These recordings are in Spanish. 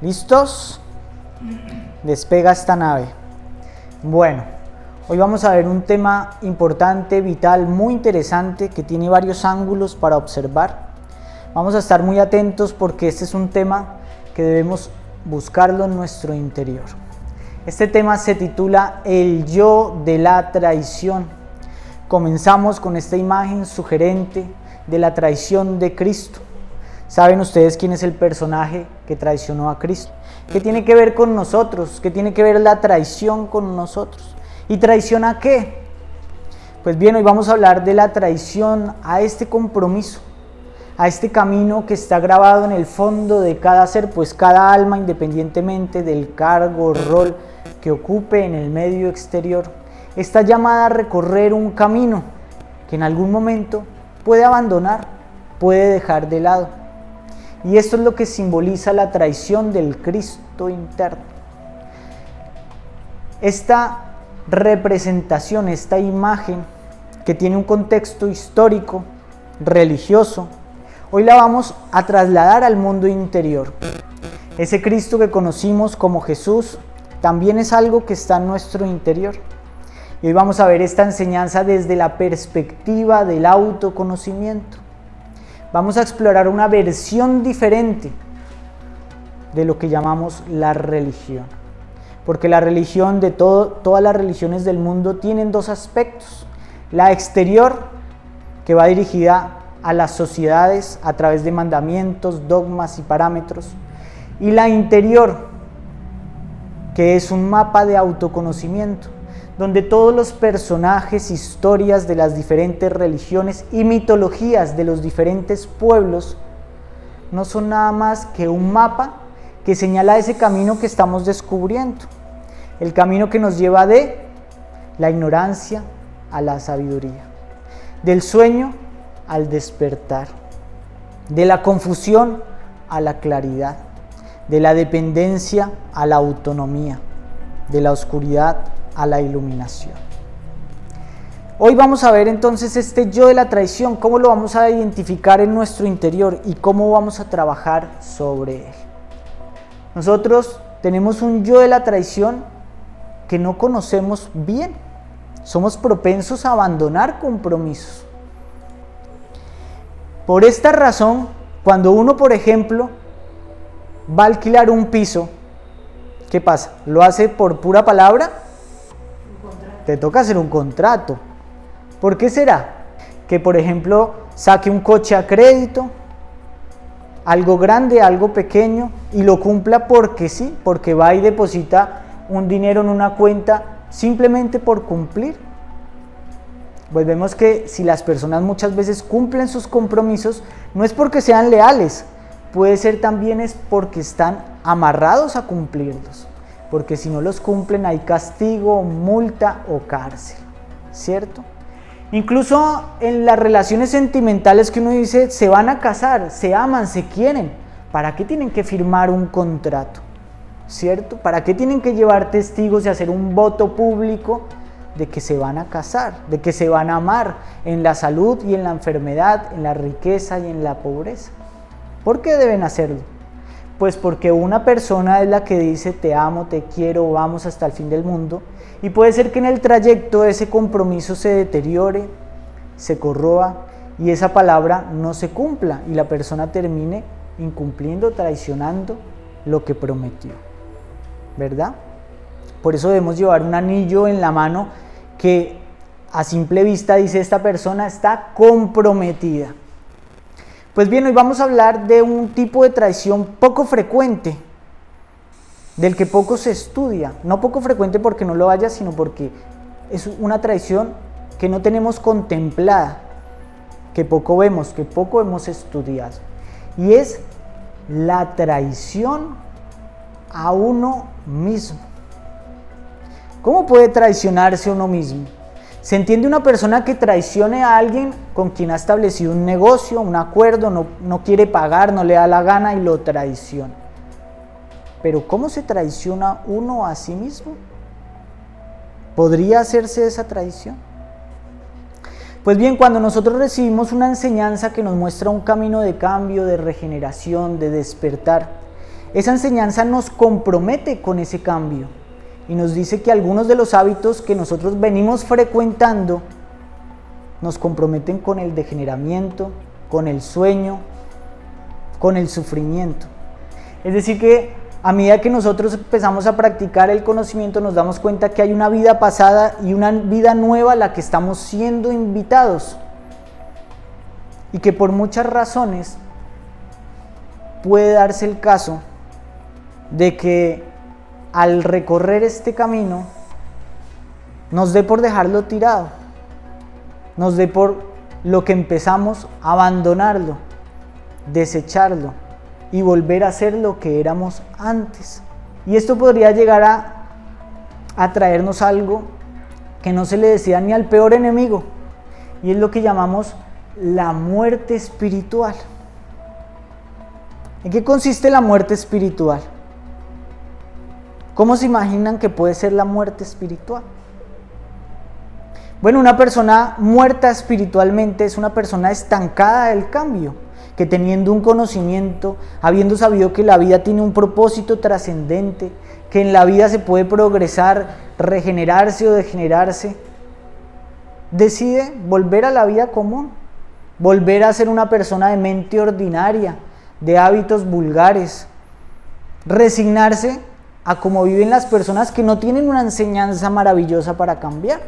¿Listos? Despega esta nave. Bueno, hoy vamos a ver un tema importante, vital, muy interesante, que tiene varios ángulos para observar. Vamos a estar muy atentos porque este es un tema que debemos buscarlo en nuestro interior. Este tema se titula El yo de la traición. Comenzamos con esta imagen sugerente de la traición de Cristo. ¿Saben ustedes quién es el personaje que traicionó a Cristo? ¿Qué tiene que ver con nosotros? ¿Qué tiene que ver la traición con nosotros? ¿Y traición a qué? Pues bien, hoy vamos a hablar de la traición a este compromiso, a este camino que está grabado en el fondo de cada ser, pues cada alma, independientemente del cargo o rol que ocupe en el medio exterior, está llamada a recorrer un camino que en algún momento puede abandonar, puede dejar de lado. Y esto es lo que simboliza la traición del Cristo interno. Esta representación, esta imagen que tiene un contexto histórico, religioso, hoy la vamos a trasladar al mundo interior. Ese Cristo que conocimos como Jesús también es algo que está en nuestro interior. Y hoy vamos a ver esta enseñanza desde la perspectiva del autoconocimiento. Vamos a explorar una versión diferente de lo que llamamos la religión. Porque la religión todas las religiones del mundo tienen dos aspectos. La exterior, que va dirigida a las sociedades a través de mandamientos, dogmas y parámetros. Y la interior, que es un mapa de autoconocimiento, donde todos los personajes, historias de las diferentes religiones y mitologías de los diferentes pueblos no son nada más que un mapa que señala ese camino que estamos descubriendo, el camino que nos lleva de la ignorancia a la sabiduría, del sueño al despertar, de la confusión a la claridad, de la dependencia a la autonomía, de la oscuridad a la iluminación. Hoy vamos a ver entonces este yo de la traición, cómo lo vamos a identificar en nuestro interior y cómo vamos a trabajar sobre él. Nosotros tenemos un yo de la traición que no conocemos bien. Somos propensos a abandonar compromisos. Por esta razón, cuando uno, por ejemplo, va a alquilar un piso, ¿qué pasa? ¿Lo hace por pura palabra? Te toca hacer un contrato. ¿Por qué será? Que, por ejemplo, saque un coche a crédito, algo grande, algo pequeño, y lo cumpla porque sí, porque va y deposita un dinero en una cuenta simplemente por cumplir. Pues vemos que si las personas muchas veces cumplen sus compromisos, no es porque sean leales, puede ser también es porque están amarrados a cumplirlos. Porque si no los cumplen hay castigo, multa o cárcel, ¿cierto? Incluso en las relaciones sentimentales que uno dice, se van a casar, se aman, se quieren, ¿para qué tienen que firmar un contrato? ¿Cierto? ¿Para qué tienen que llevar testigos y hacer un voto público de que se van a casar, de que se van a amar en la salud y en la enfermedad, en la riqueza y en la pobreza? ¿Por qué deben hacerlo? Pues porque una persona es la que dice te amo, te quiero, vamos hasta el fin del mundo, y puede ser que en el trayecto ese compromiso se deteriore, se corroa y esa palabra no se cumpla y la persona termine incumpliendo, traicionando lo que prometió, ¿verdad? Por eso debemos llevar un anillo en la mano que a simple vista dice esta persona está comprometida. Pues bien, hoy vamos a hablar de un tipo de traición poco frecuente, del que poco se estudia. No poco frecuente porque no lo haya, sino porque es una traición que no tenemos contemplada, que poco vemos, que poco hemos estudiado. Y es la traición a uno mismo. ¿Cómo puede traicionarse uno mismo? Se entiende una persona que traicione a alguien con quien ha establecido un negocio, un acuerdo, no quiere pagar, no le da la gana y lo traiciona. Pero ¿cómo se traiciona uno a sí mismo? ¿Podría hacerse esa traición? Pues bien, cuando nosotros recibimos una enseñanza que nos muestra un camino de cambio, de regeneración, de despertar, Esa enseñanza nos compromete con ese cambio y nos dice que algunos de los hábitos que nosotros venimos frecuentando nos comprometen con el degeneramiento, con el sueño, con el sufrimiento. Es decir que a medida que nosotros empezamos a practicar el conocimiento nos damos cuenta que hay una vida pasada y una vida nueva a la que estamos siendo invitados y que por muchas razones puede darse el caso de que al recorrer este camino nos dé por dejarlo tirado, nos dé por lo que empezamos a abandonarlo, desecharlo y volver a ser lo que éramos antes. Y esto podría llegar a traernos algo que no se le desea ni al peor enemigo, y es lo que llamamos la muerte espiritual. ¿En qué consiste la muerte espiritual? ¿Cómo se imaginan que puede ser la muerte espiritual? Bueno, una persona muerta espiritualmente es una persona estancada del cambio, que teniendo un conocimiento, habiendo sabido que la vida tiene un propósito trascendente, que en la vida se puede progresar, regenerarse o degenerarse, decide volver a la vida común, volver a ser una persona de mente ordinaria, de hábitos vulgares, resignarse a cómo viven las personas que no tienen una enseñanza maravillosa para cambiar,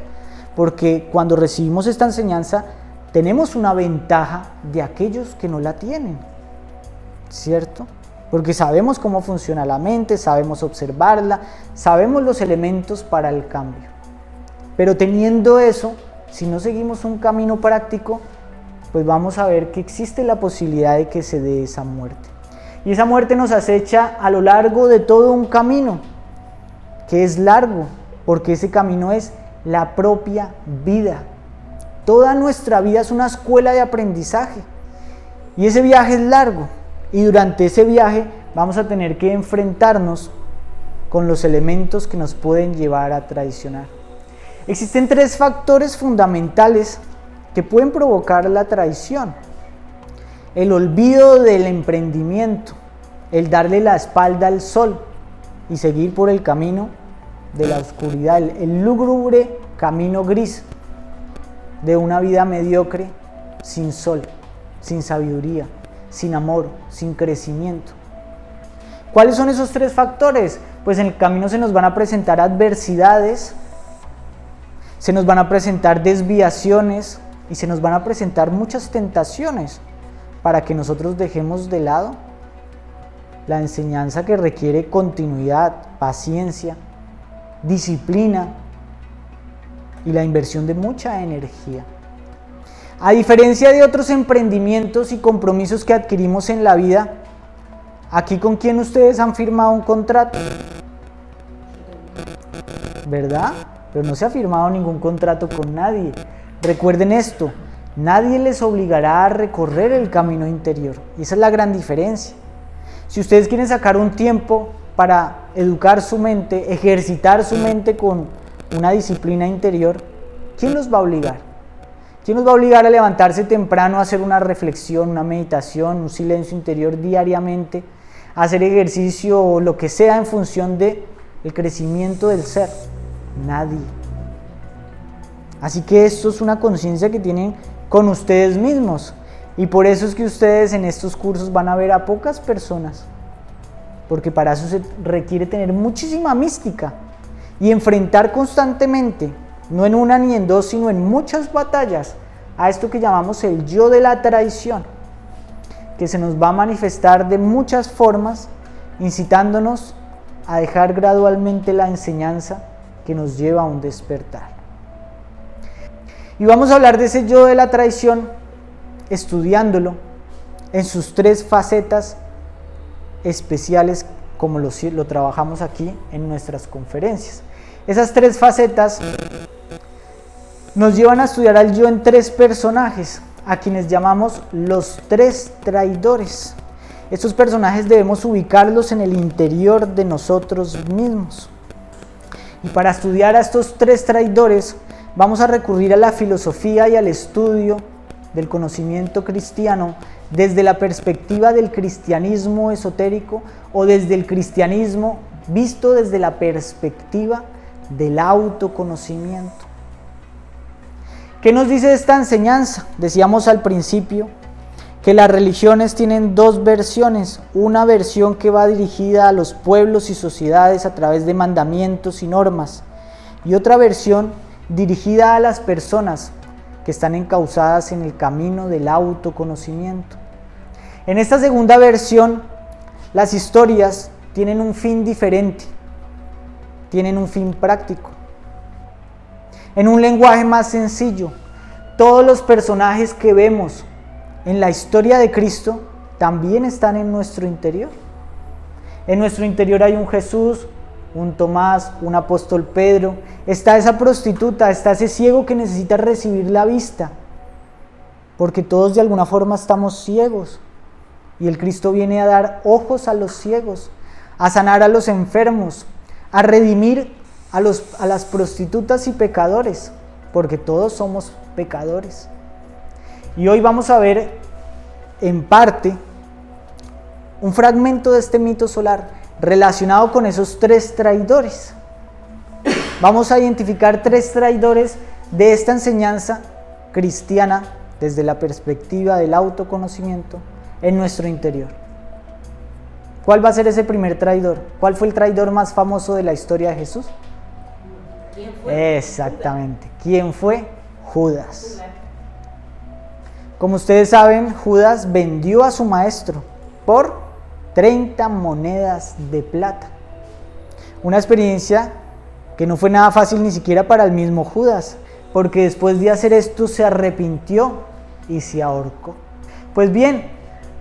porque cuando recibimos esta enseñanza tenemos una ventaja de aquellos que no la tienen, ¿cierto? Porque sabemos cómo funciona la mente, sabemos observarla, sabemos los elementos para el cambio. Pero teniendo eso, si no seguimos un camino práctico, pues vamos a ver que existe la posibilidad de que se dé esa muerte. Y esa muerte nos acecha a lo largo de todo un camino, que es largo, porque ese camino es la propia vida. Toda nuestra vida es una escuela de aprendizaje y ese viaje es largo, y durante ese viaje vamos a tener que enfrentarnos con los elementos que nos pueden llevar a traicionar. Existen 3 factores fundamentales que pueden provocar la traición: el olvido del emprendimiento, el darle la espalda al sol y seguir por el camino de la oscuridad, el lúgubre camino gris de una vida mediocre, sin sol, sin sabiduría, sin amor, sin crecimiento. ¿Cuáles son esos 3 factores? Pues en el camino se nos van a presentar adversidades, se nos van a presentar desviaciones y se nos van a presentar muchas tentaciones para que nosotros dejemos de lado la enseñanza que requiere continuidad, paciencia, disciplina y la inversión de mucha energía. A diferencia de otros emprendimientos y compromisos que adquirimos en la vida, aquí ¿con quién ustedes han firmado un contrato? ¿Verdad? Pero no se ha firmado ningún contrato con nadie. Recuerden esto, nadie les obligará a recorrer el camino interior, y esa es la gran diferencia. Si ustedes quieren sacar un tiempo para educar su mente, ejercitar su mente con una disciplina interior, ¿quién los va a obligar? ¿Quién los va a obligar a levantarse temprano, a hacer una reflexión, una meditación, un silencio interior diariamente, a hacer ejercicio o lo que sea en función del crecimiento del ser? Nadie. Así que esto es una conciencia que tienen con ustedes mismos, y por eso es que ustedes en estos cursos van a ver a pocas personas, porque para eso se requiere tener muchísima mística y enfrentar constantemente, no en una ni en dos, sino en muchas batallas, a esto que llamamos el yo de la traición, que se nos va a manifestar de muchas formas, incitándonos a dejar gradualmente la enseñanza que nos lleva a un despertar. Y vamos a hablar de ese yo de la traición, estudiándolo en sus 3 facetas especiales, como lo trabajamos aquí en nuestras conferencias. Esas 3 facetas nos llevan a estudiar al yo en 3 personajes, a quienes llamamos los 3 traidores. Estos personajes debemos ubicarlos en el interior de nosotros mismos. Y para estudiar a estos 3 traidores, vamos a recurrir a la filosofía y al estudio del conocimiento cristiano desde la perspectiva del cristianismo esotérico o desde el cristianismo visto desde la perspectiva del autoconocimiento. ¿Qué nos dice esta enseñanza? Decíamos al principio que las religiones tienen dos versiones, una versión que va dirigida a los pueblos y sociedades a través de mandamientos y normas, y otra versión dirigida a las personas que están encauzadas en el camino del autoconocimiento. En esta segunda versión, las historias tienen un fin diferente, tienen un fin práctico. En un lenguaje más sencillo, todos los personajes que vemos en la historia de Cristo también están en nuestro interior. En nuestro interior hay un Jesús, un Tomás, un apóstol Pedro, está esa prostituta, está ese ciego que necesita recibir la vista, porque todos de alguna forma estamos ciegos, y el Cristo viene a dar ojos a los ciegos, a sanar a los enfermos, a redimir a las prostitutas y pecadores, porque todos somos pecadores. Y hoy vamos a ver en parte un fragmento de este mito solar relacionado con esos tres traidores. Vamos a identificar tres traidores de esta enseñanza cristiana desde la perspectiva del autoconocimiento en nuestro interior. ¿Cuál va a ser ese primer traidor? ¿Cuál fue el traidor más famoso de la historia de Jesús? ¿Quién fue? Exactamente. ¿Quién fue? Judas. Como ustedes saben, Judas vendió a su maestro por 30 monedas de plata. Una experiencia que no fue nada fácil ni siquiera para el mismo Judas, porque después de hacer esto se arrepintió y se ahorcó. Pues bien,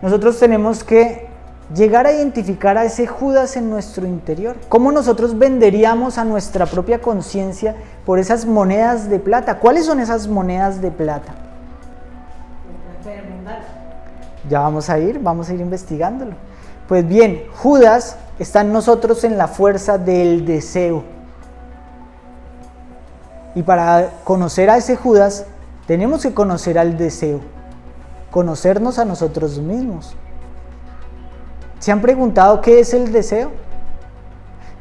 nosotros tenemos que llegar a identificar a ese Judas en nuestro interior. ¿Cómo nosotros venderíamos a nuestra propia conciencia por esas monedas de plata? ¿Cuáles son esas monedas de plata? Ya vamos a ir investigándolo. Pues bien, Judas está en nosotros en la fuerza del deseo. Y para conocer a ese Judas, tenemos que conocer al deseo, conocernos a nosotros mismos. ¿Se han preguntado qué es el deseo?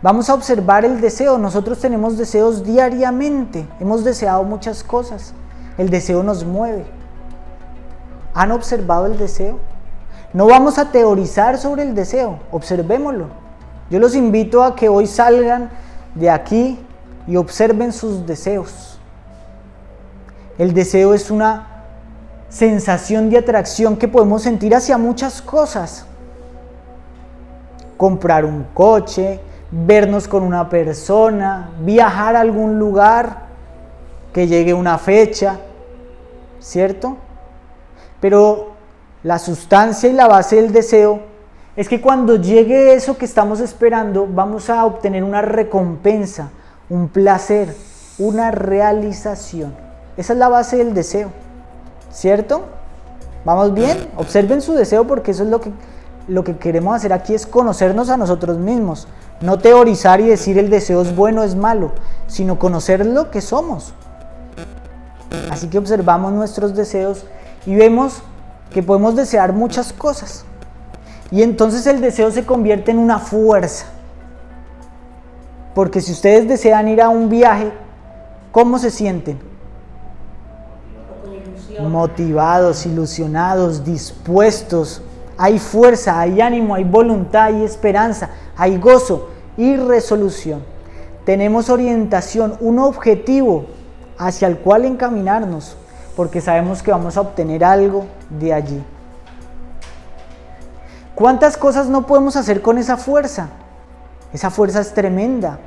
Vamos a observar el deseo. Nosotros tenemos deseos diariamente, hemos deseado muchas cosas. El deseo nos mueve. ¿Han observado el deseo? No vamos a teorizar sobre el deseo, observémoslo. Yo los invito a que hoy salgan de aquí y observen sus deseos. El deseo es una sensación de atracción que podemos sentir hacia muchas cosas. Comprar un coche, vernos con una persona, viajar a algún lugar, que llegue una fecha, ¿cierto? Pero la sustancia y la base del deseo es que cuando llegue eso que estamos esperando, vamos a obtener una recompensa, un placer, una realización. Esa es la base del deseo, ¿cierto? ¿Vamos bien? Observen su deseo, porque eso es lo que queremos hacer aquí, es conocernos a nosotros mismos. No teorizar y decir el deseo es bueno o es malo, sino conocer lo que somos. Así que observamos nuestros deseos y vemos que podemos desear muchas cosas. Y entonces el deseo se convierte en una fuerza. Porque si ustedes desean ir a un viaje, ¿cómo se sienten? Motivados, ilusionados, dispuestos. Hay fuerza, hay ánimo, hay voluntad, hay esperanza, hay gozo y resolución. Tenemos orientación, un objetivo hacia el cual encaminarnos, porque sabemos que vamos a obtener algo de allí. ¿Cuántas cosas no podemos hacer con esa fuerza? Esa fuerza es tremenda,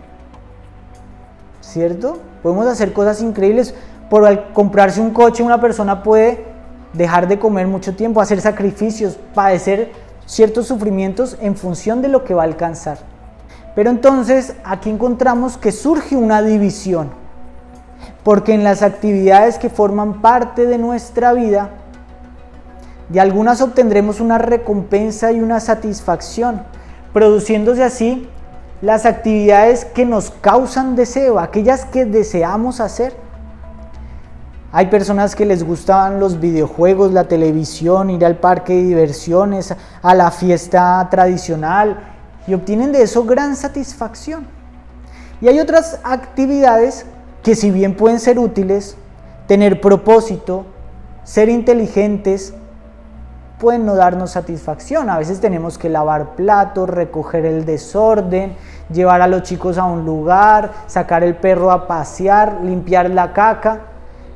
¿cierto? Podemos hacer cosas increíbles. Por al comprarse un coche, una persona puede dejar de comer mucho tiempo, hacer sacrificios, padecer ciertos sufrimientos en función de lo que va a alcanzar. Pero entonces aquí encontramos que surge una división, porque en las actividades que forman parte de nuestra vida, de algunas obtendremos una recompensa y una satisfacción, produciéndose así las actividades que nos causan deseo, aquellas que deseamos hacer. Hay personas que les gustan los videojuegos, la televisión, ir al parque de diversiones, a la fiesta tradicional y obtienen de eso gran satisfacción. Y hay otras actividades que si bien pueden ser útiles, tener propósito, ser inteligentes, pueden no darnos satisfacción. A veces tenemos que lavar platos, recoger el desorden, llevar a los chicos a un lugar, sacar el perro a pasear, limpiar la caca.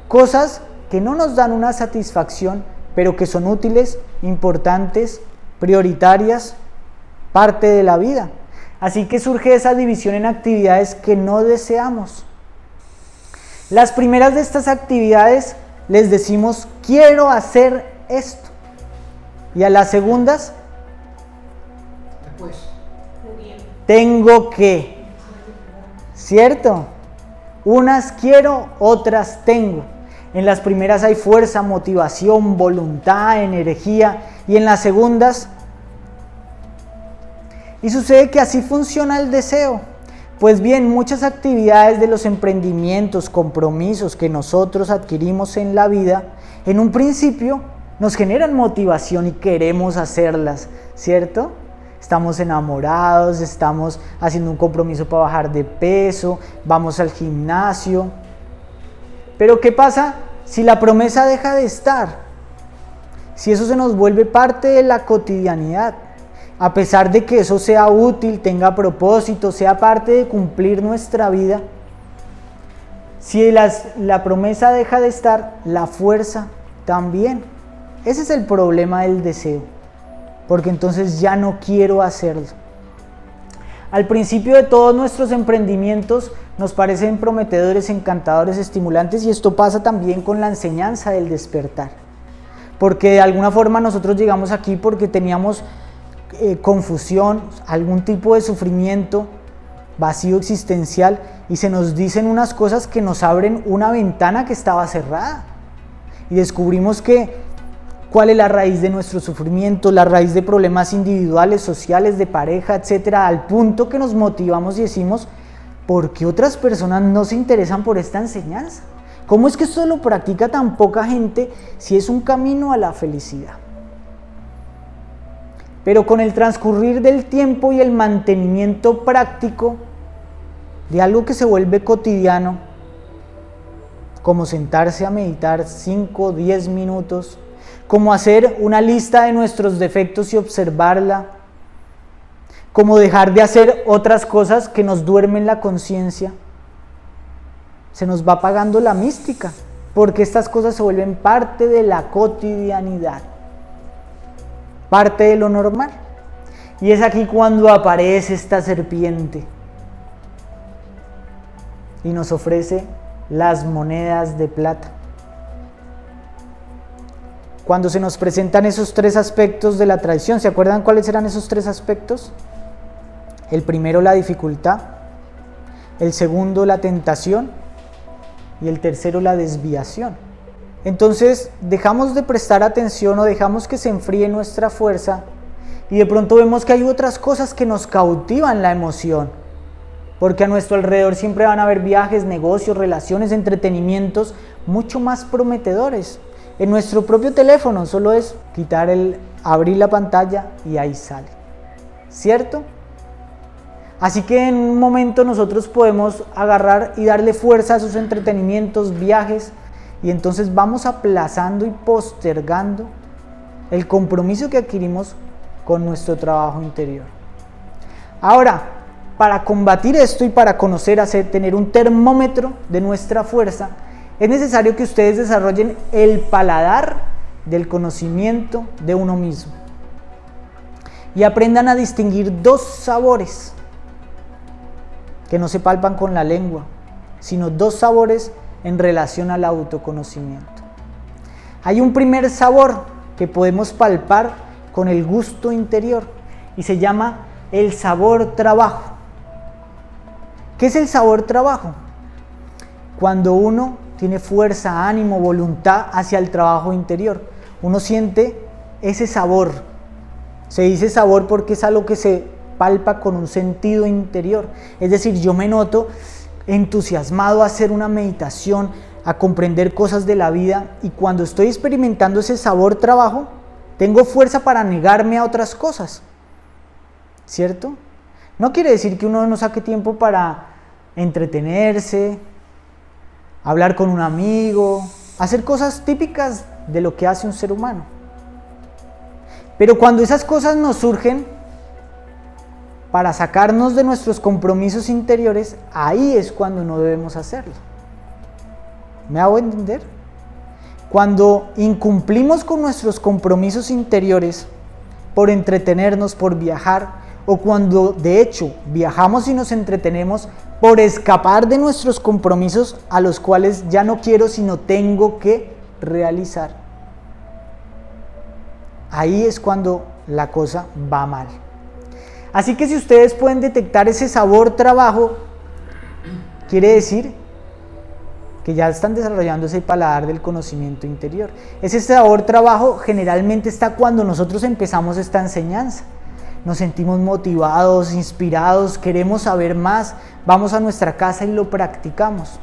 Cosas que no nos dan una satisfacción, pero que son útiles, importantes, prioritarias, parte de la vida. Así que surge esa división en actividades que no deseamos. Las primeras de estas actividades les decimos, quiero hacer esto. Y a las segundas, tengo que. ¿Cierto? Unas quiero, otras tengo. En las primeras hay fuerza, motivación, voluntad, energía. Y en las segundas, y sucede que así funciona el deseo. Pues bien, muchas actividades de los emprendimientos, compromisos que nosotros adquirimos en la vida, en un principio nos generan motivación y queremos hacerlas, ¿cierto? Estamos enamorados, estamos haciendo un compromiso para bajar de peso, vamos al gimnasio. Pero ¿qué pasa si la promesa deja de estar? Si eso se nos vuelve parte de la cotidianidad. A pesar de que eso sea útil, tenga propósito, sea parte de cumplir nuestra vida, si la promesa deja de estar, la fuerza también. Ese es el problema del deseo, porque entonces ya no quiero hacerlo. Al principio de todos nuestros emprendimientos nos parecen prometedores, encantadores, estimulantes, y esto pasa también con la enseñanza del despertar. Porque de alguna forma nosotros llegamos aquí porque teníamos confusión, algún tipo de sufrimiento, vacío existencial, y se nos dicen unas cosas que nos abren una ventana que estaba cerrada. Y descubrimos cuál es la raíz de nuestro sufrimiento, la raíz de problemas individuales, sociales, de pareja, etcétera, al punto que nos motivamos y decimos, ¿por qué otras personas no se interesan por esta enseñanza? ¿Cómo es que esto lo practica tan poca gente si es un camino a la felicidad? Pero con el transcurrir del tiempo y el mantenimiento práctico de algo que se vuelve cotidiano, como sentarse a meditar 5 o 10 minutos, como hacer una lista de nuestros defectos y observarla, como dejar de hacer otras cosas que nos duermen la conciencia, se nos va apagando la mística, porque estas cosas se vuelven parte de la cotidianidad, parte de lo normal. Y es aquí cuando aparece esta serpiente y nos ofrece las monedas de plata. Cuando se nos presentan esos 3 aspectos de la tradición, ¿se acuerdan cuáles eran esos 3 aspectos? El primero, la dificultad; el segundo, la tentación; y el tercero, la desviación. Entonces dejamos de prestar atención o dejamos que se enfríe nuestra fuerza, y de pronto vemos que hay otras cosas que nos cautivan la emoción, porque a nuestro alrededor siempre van a haber viajes, negocios, relaciones, entretenimientos mucho más prometedores. En nuestro propio teléfono solo es abrir la pantalla y ahí sale, ¿cierto? Así que en un momento nosotros podemos agarrar y darle fuerza a esos entretenimientos, viajes, y entonces vamos aplazando y postergando el compromiso que adquirimos con nuestro trabajo interior. Ahora, para combatir esto y para tener un termómetro de nuestra fuerza, es necesario que ustedes desarrollen el paladar del conocimiento de uno mismo y aprendan a distinguir 2 sabores que no se palpan con la lengua, sino 2 sabores en relación al autoconocimiento. Hay un primer sabor que podemos palpar con el gusto interior y se llama el sabor trabajo. ¿Qué es el sabor trabajo? Cuando uno tiene fuerza, ánimo, voluntad hacia el trabajo interior, uno siente ese sabor. Se dice sabor porque es algo que se palpa con un sentido interior. Es decir, yo me noto entusiasmado a hacer una meditación, a comprender cosas de la vida, y cuando estoy experimentando ese sabor trabajo, tengo fuerza para negarme a otras cosas, ¿cierto? No quiere decir que uno no saque tiempo para entretenerse, hablar con un amigo, hacer cosas típicas de lo que hace un ser humano. Pero cuando esas cosas nos surgen para sacarnos de nuestros compromisos interiores, ahí es cuando no debemos hacerlo. ¿Me hago entender? Cuando incumplimos con nuestros compromisos interiores por entretenernos, por viajar, o cuando de hecho viajamos y nos entretenemos por escapar de nuestros compromisos a los cuales ya no quiero sino tengo que realizar. Ahí es cuando la cosa va mal. Así que si ustedes pueden detectar ese sabor trabajo, quiere decir que ya están desarrollando ese paladar del conocimiento interior. Ese sabor trabajo generalmente está cuando nosotros empezamos esta enseñanza. Nos sentimos motivados, inspirados, queremos saber más, vamos a nuestra casa y lo practicamos.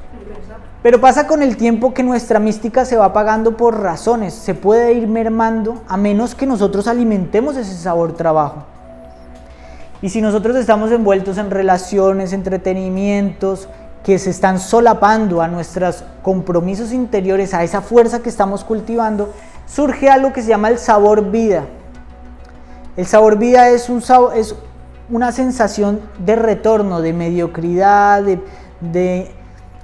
Pero pasa con el tiempo que nuestra mística se va apagando por razones, se puede ir mermando a menos que nosotros alimentemos ese sabor trabajo. Y si nosotros estamos envueltos en relaciones, entretenimientos, que se están solapando a nuestros compromisos interiores, a esa fuerza que estamos cultivando, surge algo que se llama el sabor vida. El sabor vida es una sensación de retorno, de mediocridad, de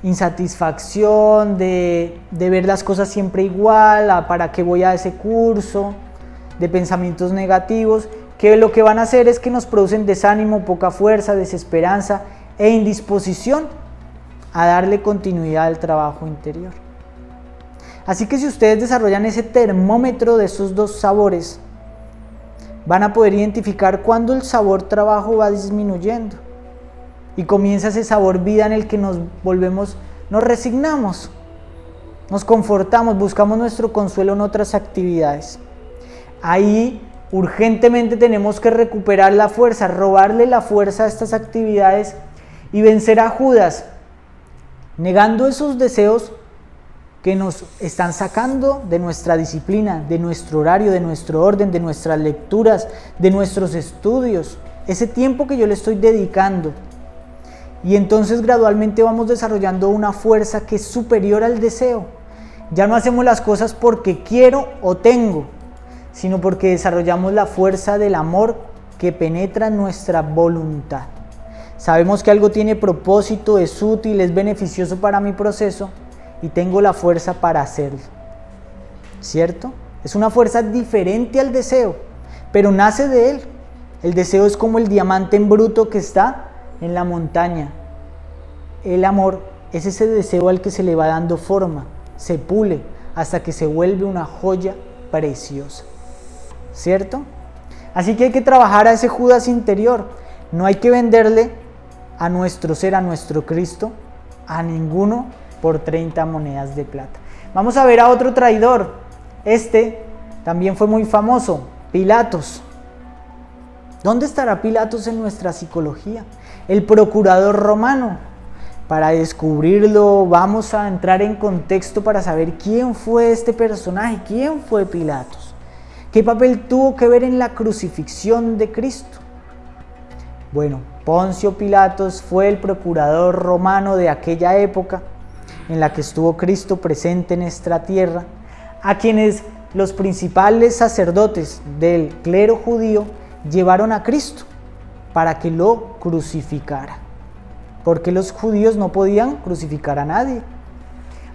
insatisfacción, de ver las cosas siempre igual, para qué voy a ese curso, de pensamientos negativos, que lo que van a hacer es que nos producen desánimo, poca fuerza, desesperanza e indisposición a darle continuidad al trabajo interior. Así que si ustedes desarrollan ese termómetro de esos dos sabores, van a poder identificar cuándo el sabor trabajo va disminuyendo y comienza ese sabor vida en el que nos resignamos, nos confortamos, buscamos nuestro consuelo en otras actividades. Ahí urgentemente tenemos que recuperar la fuerza, robarle la fuerza a estas actividades y vencer a Judas, negando esos deseos que nos están sacando de nuestra disciplina, de nuestro horario, de nuestro orden, de nuestras lecturas, de nuestros estudios, ese tiempo que yo le estoy dedicando. Y entonces gradualmente vamos desarrollando una fuerza que es superior al deseo. Ya no hacemos las cosas porque quiero o tengo, sino porque desarrollamos la fuerza del amor que penetra en nuestra voluntad. Sabemos que algo tiene propósito, es útil, es beneficioso para mi proceso, y tengo la fuerza para hacerlo, ¿cierto? Es una fuerza diferente al deseo, pero nace de él. El deseo es como el diamante en bruto que está en la montaña. El amor es ese deseo al que se le va dando forma, se pule hasta que se vuelve una joya preciosa, ¿cierto? Así que hay que trabajar a ese Judas interior. No hay que venderle a nuestro ser, a nuestro Cristo, a ninguno por 30 monedas de plata. Vamos a ver a otro traidor. Este también fue muy famoso, Pilatos. ¿Dónde estará Pilatos en nuestra psicología? El procurador romano. Para descubrirlo vamos a entrar en contexto para saber quién fue este personaje, quién fue Pilatos, qué papel tuvo que ver en la crucifixión de Cristo. Bueno, Poncio Pilatos fue el procurador romano de aquella época en la que estuvo Cristo presente en esta tierra, a quienes los principales sacerdotes del clero judío llevaron a Cristo para que lo crucificara, porque los judíos no podían crucificar a nadie.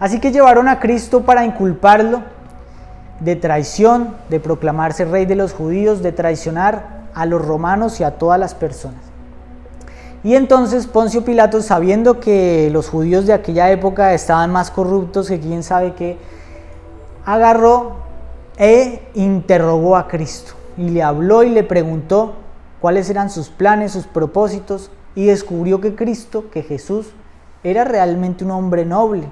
Así que llevaron a Cristo para inculparlo de traición, de proclamarse rey de los judíos, de traicionar a los romanos y a todas las personas. Y entonces Poncio Pilatos, sabiendo que los judíos de aquella época estaban más corruptos que quién sabe qué, agarró e interrogó a Cristo y le habló y le preguntó cuáles eran sus planes, sus propósitos, y descubrió que Cristo, que Jesús, era realmente un hombre noble,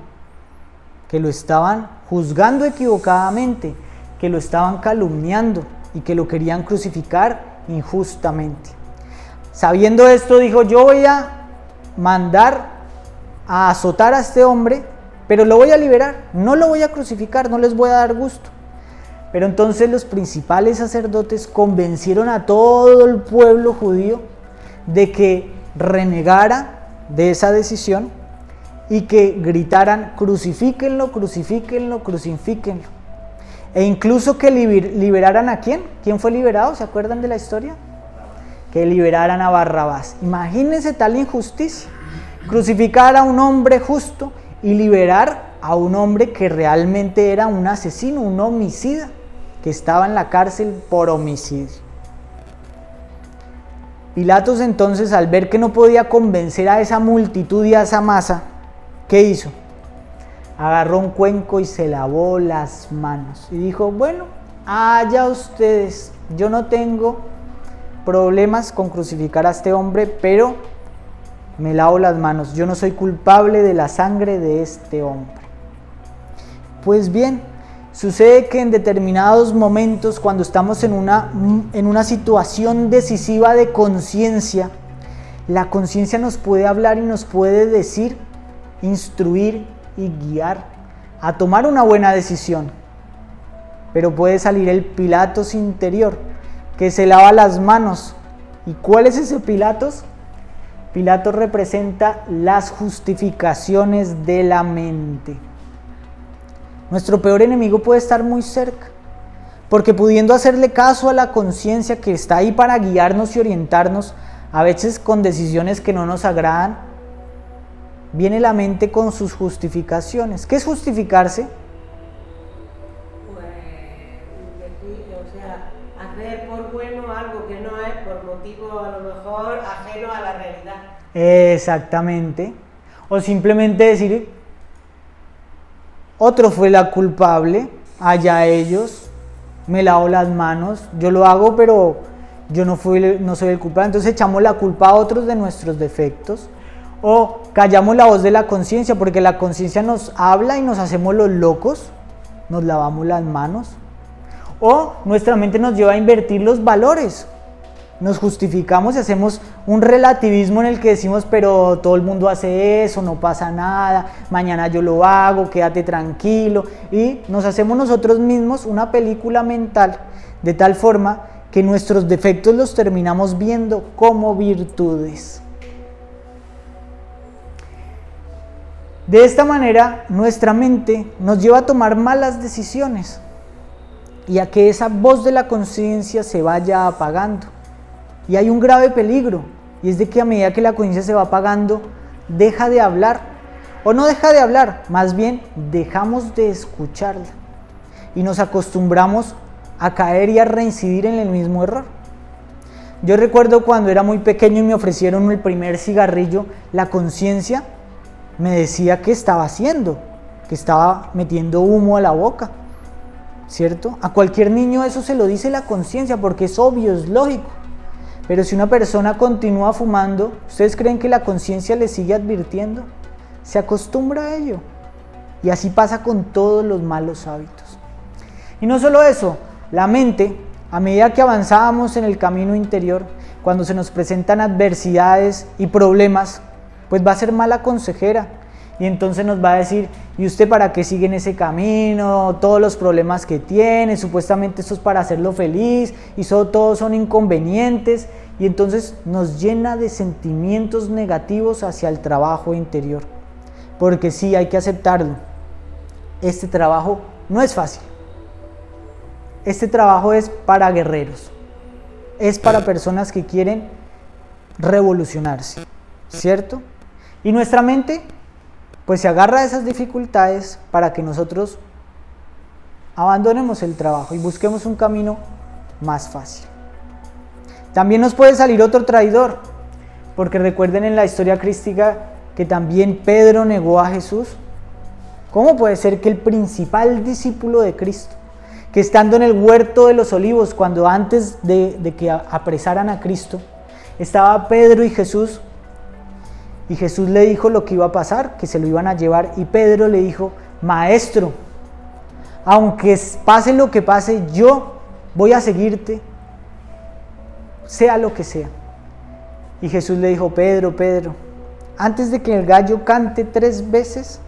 que lo estaban juzgando equivocadamente, que lo estaban calumniando y que lo querían crucificar injustamente. Sabiendo esto, dijo: yo voy a mandar a azotar a este hombre pero lo voy a liberar, no lo voy a crucificar, no les voy a dar gusto. Pero entonces los principales sacerdotes convencieron a todo el pueblo judío de que renegara de esa decisión y que gritaran: crucifíquenlo, crucifíquenlo, crucifíquenlo. E incluso que liberaran ¿a quién? ¿Quién fue liberado? ¿Se acuerdan de la historia? Que liberaran a Barrabás. Imagínense tal injusticia. Crucificar a un hombre justo y liberar a un hombre que realmente era un asesino, un homicida, que estaba en la cárcel por homicidio. Pilatos entonces, al ver que no podía convencer a esa multitud y a esa masa, ¿qué hizo? Agarró un cuenco y se lavó las manos y dijo: bueno, allá ustedes, yo no tengo problemas con crucificar a este hombre, pero me lavo las manos, yo no soy culpable de la sangre de este hombre. Pues bien, sucede que en determinados momentos, cuando estamos en una situación decisiva de conciencia, la conciencia nos puede hablar y nos puede decir, instruir y guiar a tomar una buena decisión. Pero puede salir el Pilatos interior, que se lava las manos. ¿Y cuál es ese Pilatos? Pilatos representa las justificaciones de la mente. Nuestro peor enemigo puede estar muy cerca, porque pudiendo hacerle caso a la conciencia que está ahí para guiarnos y orientarnos, a veces con decisiones que no nos agradan, viene la mente con sus justificaciones. ¿Qué es justificarse? Pues, hacer por bueno algo que no es por motivo a lo mejor ajeno a la realidad. Exactamente. O simplemente decir: otro fue la culpable, allá ellos, me lavo las manos, yo lo hago, pero yo no soy el culpable. Entonces echamos la culpa a otros de nuestros defectos. O callamos la voz de la conciencia, porque la conciencia nos habla y nos hacemos los locos, nos lavamos las manos. O nuestra mente nos lleva a invertir los valores, nos justificamos y hacemos un relativismo en el que decimos: pero todo el mundo hace eso, no pasa nada, mañana yo lo hago, quédate tranquilo. Y nos hacemos nosotros mismos una película mental, de tal forma que nuestros defectos los terminamos viendo como virtudes. De esta manera, nuestra mente nos lleva a tomar malas decisiones y a que esa voz de la conciencia se vaya apagando. Y hay un grave peligro, y es de que a medida que la conciencia se va apagando, deja de hablar, o no deja de hablar, más bien dejamos de escucharla y nos acostumbramos a caer y a reincidir en el mismo error. Yo recuerdo cuando era muy pequeño y me ofrecieron el primer cigarrillo, la conciencia me decía que estaba haciendo, que estaba metiendo humo a la boca, ¿cierto? A cualquier niño eso se lo dice la conciencia porque es obvio, es lógico. Pero si una persona continúa fumando, ¿ustedes creen que la conciencia le sigue advirtiendo? Se acostumbra a ello. Y así pasa con todos los malos hábitos. Y no solo eso, la mente, a medida que avanzábamos en el camino interior, cuando se nos presentan adversidades y problemas, pues va a ser mala consejera y entonces nos va a decir: ¿y usted para qué sigue en ese camino? Todos los problemas que tiene, supuestamente esto es para hacerlo feliz y todos son inconvenientes, y entonces nos llena de sentimientos negativos hacia el trabajo interior. Porque sí, hay que aceptarlo, este trabajo no es fácil, este trabajo es para guerreros, es para personas que quieren revolucionarse, ¿cierto? Y nuestra mente pues se agarra a esas dificultades para que nosotros abandonemos el trabajo y busquemos un camino más fácil. También nos puede salir otro traidor, porque recuerden en la historia crística que también Pedro negó a Jesús. ¿Cómo puede ser que el principal discípulo de Cristo, que estando en el huerto de los olivos, cuando antes de que apresaran a Cristo, estaba Pedro y Jesús le dijo lo que iba a pasar, que se lo iban a llevar, y Pedro le dijo: Maestro, aunque pase lo que pase, yo voy a seguirte, sea lo que sea. Y Jesús le dijo: Pedro, antes de que el gallo cante 3 veces,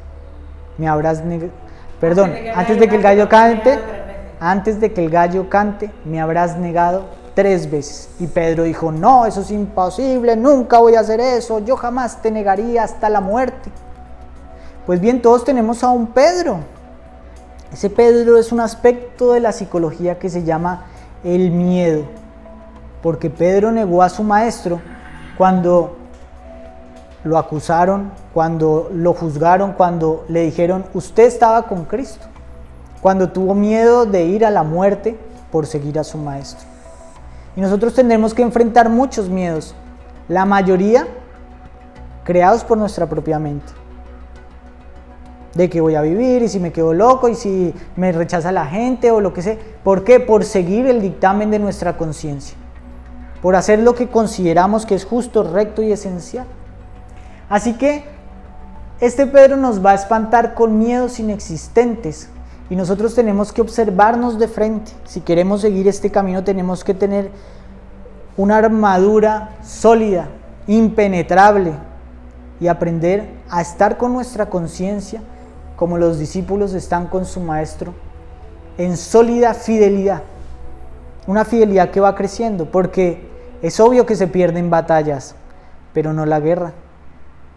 me habrás negado. Perdón, antes de que el gallo cante, me habrás negado 3 veces. Y Pedro dijo, no, eso es imposible, nunca voy a hacer eso, yo jamás te negaría hasta la muerte. Pues bien, todos tenemos a un Pedro. Ese Pedro es un aspecto de la psicología que se llama el miedo, porque Pedro negó a su maestro cuando lo acusaron, cuando lo juzgaron, cuando le dijeron, usted estaba con Cristo, cuando tuvo miedo de ir a la muerte por seguir a su maestro. Y nosotros tendremos que enfrentar muchos miedos, la mayoría creados por nuestra propia mente. De que voy a vivir, y si me quedo loco, y si me rechaza la gente, o lo que sea. ¿Por qué? Por seguir el dictamen de nuestra conciencia, por hacer lo que consideramos que es justo, recto y esencial. Así que este Pedro nos va a espantar con miedos inexistentes, y nosotros tenemos que observarnos de frente. Si queremos seguir este camino, tenemos que tener una armadura sólida, impenetrable, y aprender a estar con nuestra conciencia como los discípulos están con su maestro, en sólida fidelidad, una fidelidad que va creciendo, porque es obvio que se pierden batallas, pero no la guerra,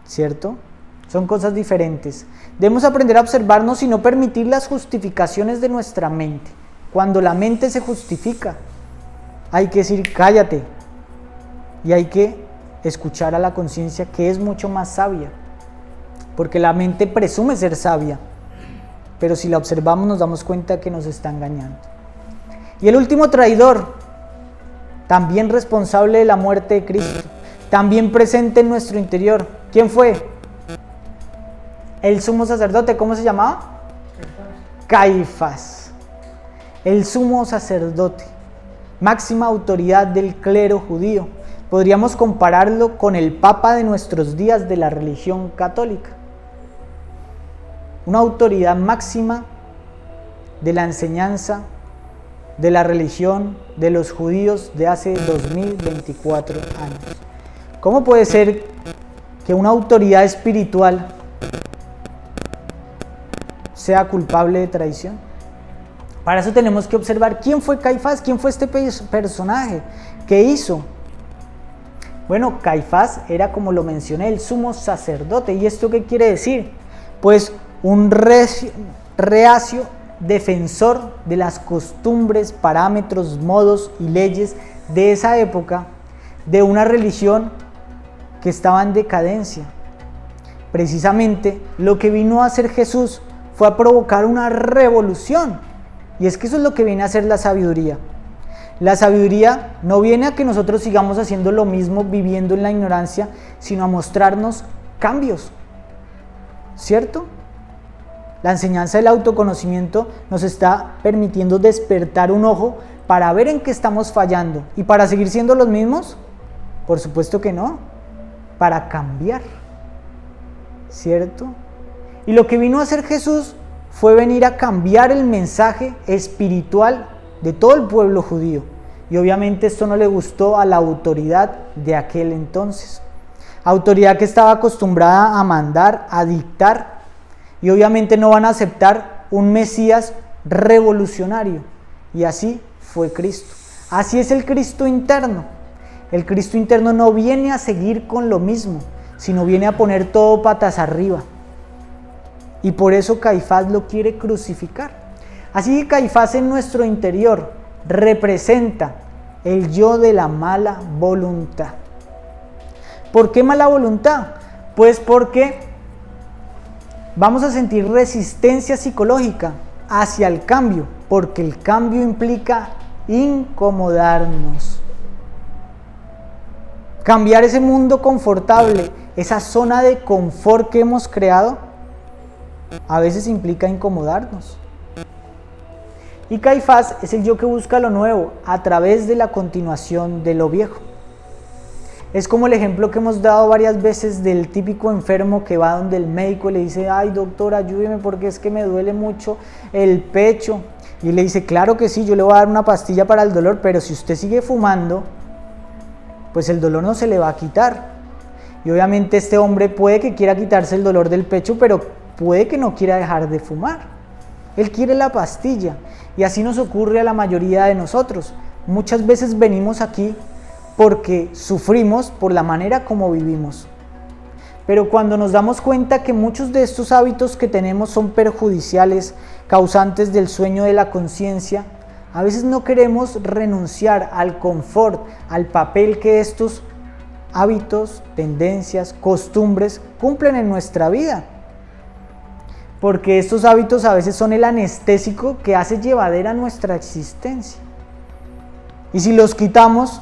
¿cierto? Son cosas diferentes. Debemos aprender a observarnos y no permitir las justificaciones de nuestra mente. Cuando la mente se justifica, hay que decir cállate, y hay que escuchar a la conciencia, que es mucho más sabia, porque la mente presume ser sabia, pero si la observamos nos damos cuenta que nos está engañando. Y el último traidor, también responsable de la muerte de Cristo, también presente en nuestro interior, ¿quién fue? El sumo sacerdote, ¿cómo se llamaba? Caifás, el sumo sacerdote, máxima autoridad del clero judío. Podríamos compararlo con el Papa de nuestros días de la religión católica. Una autoridad máxima de la enseñanza de la religión de los judíos de hace 2024 años. ¿Cómo puede ser que una autoridad espiritual sea culpable de traición? Para eso tenemos que observar quién fue Caifás, quién fue este personaje, qué hizo. Bueno, Caifás era, como lo mencioné, el sumo sacerdote. ¿Y esto qué quiere decir? Pues un reacio defensor de las costumbres, parámetros, modos y leyes de esa época, de una religión que estaba en decadencia. Precisamente lo que vino a hacer Jesús fue a provocar una revolución, y es que eso es lo que viene a hacer la sabiduría. La sabiduría no viene a que nosotros sigamos haciendo lo mismo, viviendo en la ignorancia, sino a mostrarnos cambios, ¿cierto? La enseñanza del autoconocimiento nos está permitiendo despertar un ojo para ver en qué estamos fallando. ¿Y para seguir siendo los mismos? Por supuesto que no, para cambiar, ¿cierto? Y lo que vino a hacer Jesús fue venir a cambiar el mensaje espiritual de todo el pueblo judío. Y obviamente esto no le gustó a la autoridad de aquel entonces. Autoridad que estaba acostumbrada a mandar, a dictar, y obviamente no van a aceptar un Mesías revolucionario. Y así fue Cristo. Así es el Cristo interno. El Cristo interno no viene a seguir con lo mismo, sino viene a poner todo patas arriba. Y por eso Caifás lo quiere crucificar. Así que Caifás en nuestro interior representa el yo de la mala voluntad. ¿Por qué mala voluntad? Pues porque vamos a sentir resistencia psicológica hacia el cambio, porque el cambio implica incomodarnos. Cambiar ese mundo confortable, esa zona de confort que hemos creado, a veces implica incomodarnos. Y Caifás es el yo que busca lo nuevo a través de la continuación de lo viejo. Es como el ejemplo que hemos dado varias veces del típico enfermo que va donde el médico y le dice: ay doctor, ayúdeme porque es que me duele mucho el pecho. Y le dice: claro que sí, yo le voy a dar una pastilla para el dolor, pero si usted sigue fumando, pues el dolor no se le va a quitar. Y obviamente este hombre puede que quiera quitarse el dolor del pecho, pero puede que no quiera dejar de fumar. Él quiere la pastilla. Y así nos ocurre a la mayoría de nosotros. Muchas veces venimos aquí porque sufrimos por la manera como vivimos. Pero cuando nos damos cuenta que muchos de estos hábitos que tenemos son perjudiciales, causantes del sueño de la conciencia, a veces no queremos renunciar al confort, al papel que estos hábitos, tendencias, costumbres cumplen en nuestra vida. Porque estos hábitos a veces son el anestésico que hace llevadera nuestra existencia. Y si los quitamos,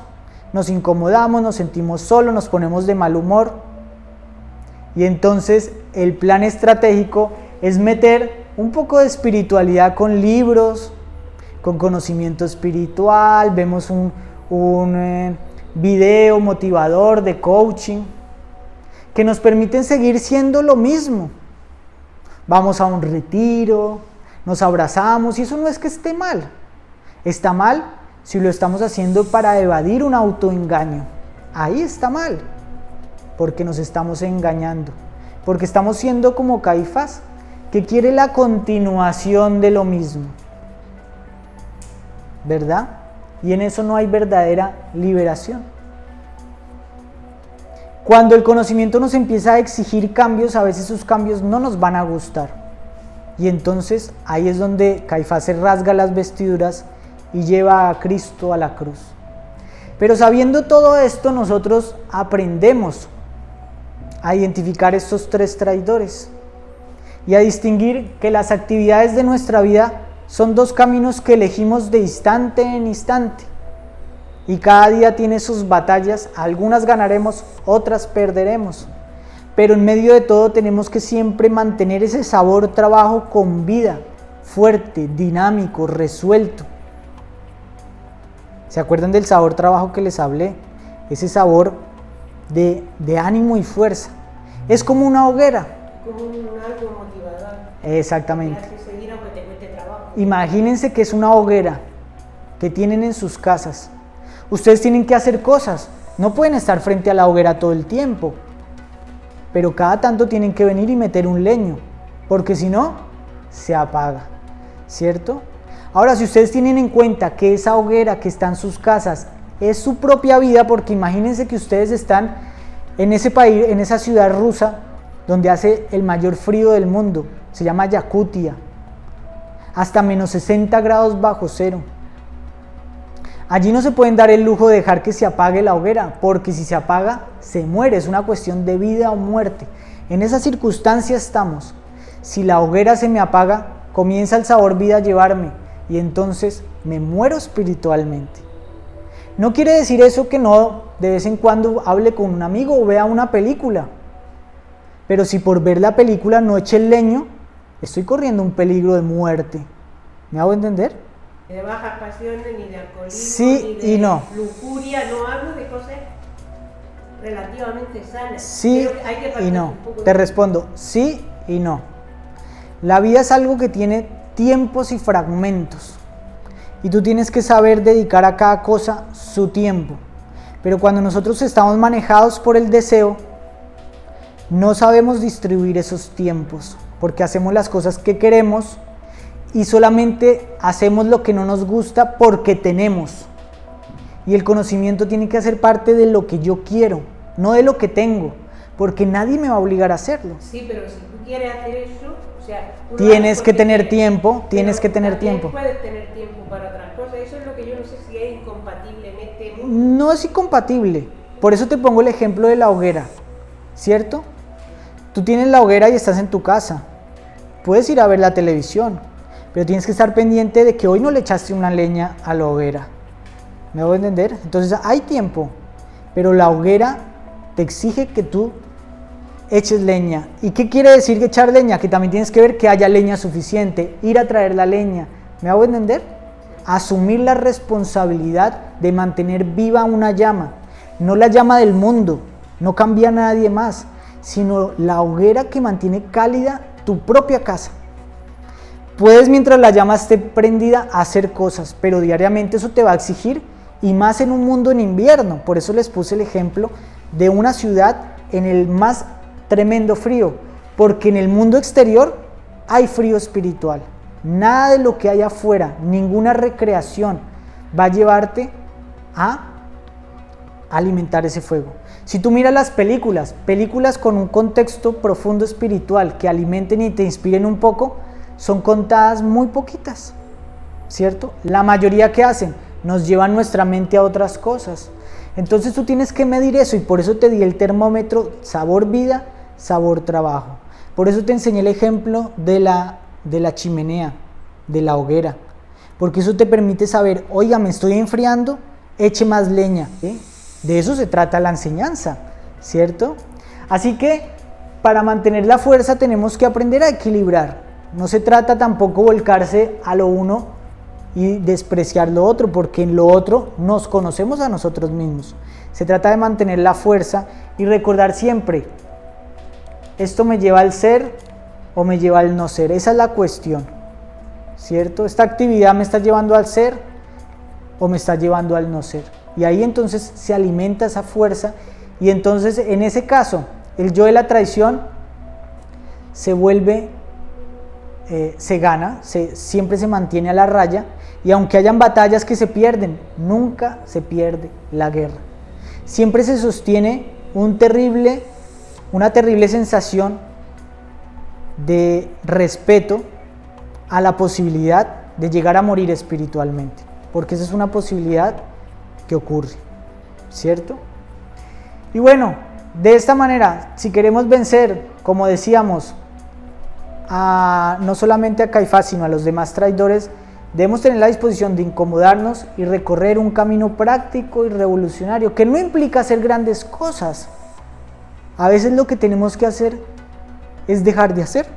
nos incomodamos, nos sentimos solos, nos ponemos de mal humor. Y entonces el plan estratégico es meter un poco de espiritualidad con libros, con conocimiento espiritual, vemos un video motivador de coaching que nos permiten seguir siendo lo mismo. Vamos a un retiro, nos abrazamos y eso no es que esté mal. Está mal si lo estamos haciendo para evadir un autoengaño. Ahí está mal, porque nos estamos engañando, porque estamos siendo como Caifás, que quiere la continuación de lo mismo. ¿Verdad? Y en eso no hay verdadera liberación. Cuando el conocimiento nos empieza a exigir cambios, a veces esos cambios no nos van a gustar. Y entonces ahí es donde Caifás se rasga las vestiduras y lleva a Cristo a la cruz. Pero sabiendo todo esto, nosotros aprendemos a identificar estos tres traidores y a distinguir que las actividades de nuestra vida son dos caminos que elegimos de instante en instante. Y cada día tiene sus batallas, algunas ganaremos, otras perderemos. Pero en medio de todo tenemos que siempre mantener ese sabor trabajo con vida, fuerte, dinámico, resuelto. ¿Se acuerdan del sabor trabajo que les hablé? Ese sabor de ánimo y fuerza. Es como una hoguera. Como algo motivador. Exactamente. Que hace seguir aunque te cueste trabajo. Imagínense que es una hoguera que tienen en sus casas. Ustedes tienen que hacer cosas, no pueden estar frente a la hoguera todo el tiempo, pero cada tanto tienen que venir y meter un leño, porque si no, se apaga, ¿cierto? Ahora, si ustedes tienen en cuenta que esa hoguera que está en sus casas es su propia vida, porque imagínense que ustedes están en ese país, en esa ciudad rusa, donde hace el mayor frío del mundo, se llama Yakutia, hasta menos 60 grados bajo cero. Allí no se pueden dar el lujo de dejar que se apague la hoguera, porque si se apaga, se muere, es una cuestión de vida o muerte. En esa circunstancia estamos. Si la hoguera se me apaga, comienza el sabor vida a llevarme, y entonces me muero espiritualmente. No quiere decir eso que no de vez en cuando hable con un amigo o vea una película, pero si por ver la película no eche el leño, estoy corriendo un peligro de muerte. ¿Me hago entender? De bajas pasiones, ni de alcoholismo, sí ni de y no. lujuria, no hablo de cosas relativamente sanas. Sí hay que y no. un poco Te respondo, sí y no. La vida es algo que tiene tiempos y fragmentos. Y tú tienes que saber dedicar a cada cosa su tiempo. Pero cuando nosotros estamos manejados por el deseo, no sabemos distribuir esos tiempos, porque hacemos las cosas que queremos y solamente hacemos lo que no nos gusta porque tenemos. Y el conocimiento tiene que hacer parte de lo que yo quiero, no de lo que tengo, porque nadie me va a obligar a hacerlo. Sí, pero si tú quieres hacer eso, o sea, tienes que tener tiempo, tienes que tener tiempo. Puedes tener tiempo para otras cosas, eso es lo que yo no sé si es incompatible en este mundo. No es incompatible, por eso te pongo el ejemplo de la hoguera, ¿cierto? Tú tienes la hoguera y estás en tu casa, puedes ir a ver la televisión, pero tienes que estar pendiente de que hoy no le echaste una leña a la hoguera. ¿Me voy a entender? Entonces hay tiempo, pero la hoguera te exige que tú eches leña. ¿Y qué quiere decir echar leña? Que también tienes que ver que haya leña suficiente, ir a traer la leña. ¿Me hago entender? Asumir la responsabilidad de mantener viva una llama, no la llama del mundo, no cambia a nadie más, sino la hoguera que mantiene cálida tu propia casa. Puedes, mientras la llama esté prendida, hacer cosas, pero diariamente eso te va a exigir, y más en un mundo en invierno. Por eso les puse el ejemplo de una ciudad en el más tremendo frío. Porque en el mundo exterior hay frío espiritual. Nada de lo que hay afuera, ninguna recreación va a llevarte a alimentar ese fuego. Si tú miras las películas con un contexto profundo espiritual que alimenten y te inspiren un poco, son contadas muy poquitas, ¿cierto? La mayoría que hacen nos llevan nuestra mente a otras cosas. Entonces tú tienes que medir eso, y por eso te di el termómetro sabor vida, sabor trabajo. Por eso te enseñé el ejemplo de la chimenea, de la hoguera, porque eso te permite saber, oiga, me estoy enfriando, eche más leña, ¿eh? De eso se trata la enseñanza, ¿cierto? Así que para mantener la fuerza tenemos que aprender a equilibrar. No se trata tampoco volcarse a lo uno y despreciar lo otro, porque en lo otro nos conocemos a nosotros mismos. Se trata de mantener la fuerza y recordar siempre, ¿esto me lleva al ser o me lleva al no ser? Esa es la cuestión, ¿cierto? ¿Esta actividad me está llevando al ser o me está llevando al no ser? Y ahí entonces se alimenta esa fuerza, y entonces en ese caso el yo de la traición se vuelve, se gana, siempre se mantiene a la raya, y aunque hayan batallas que se pierden, nunca se pierde la guerra. Siempre se sostiene una terrible sensación de respeto a la posibilidad de llegar a morir espiritualmente, porque esa es una posibilidad que ocurre, ¿cierto? Y bueno, de esta manera, si queremos vencer, como decíamos, no solamente a Caifás, sino a los demás traidores, debemos tener la disposición de incomodarnos y recorrer un camino práctico y revolucionario, que no implica hacer grandes cosas. A veces lo que tenemos que hacer es dejar de hacer,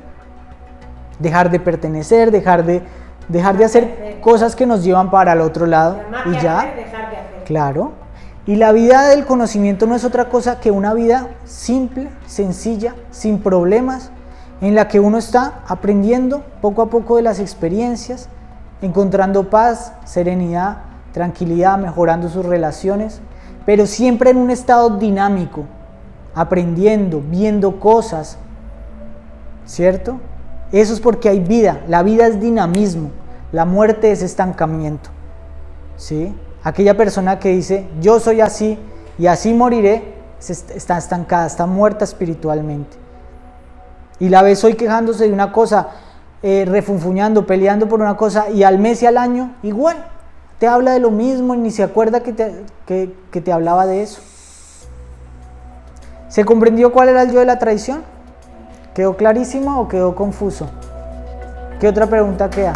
dejar de pertenecer, dejar de hacer cosas que nos llevan para el otro lado, y ya, claro. Y la vida del conocimiento no es otra cosa que una vida simple, sencilla, sin problemas, en la que uno está aprendiendo poco a poco de las experiencias, encontrando paz, serenidad, tranquilidad, mejorando sus relaciones, pero siempre en un estado dinámico, aprendiendo, viendo cosas, ¿cierto? Eso es porque hay vida. La vida es dinamismo, la muerte es estancamiento, ¿sí? Aquella persona que dice, yo soy así y así moriré, está estancada, está muerta espiritualmente. Y la ves hoy quejándose de una cosa, refunfuñando, peleando por una cosa, y al mes y al año, igual, te habla de lo mismo y ni se acuerda que te hablaba de eso. ¿Se comprendió cuál era el yo de la traición? ¿Quedó clarísimo o quedó confuso? ¿Qué otra pregunta queda?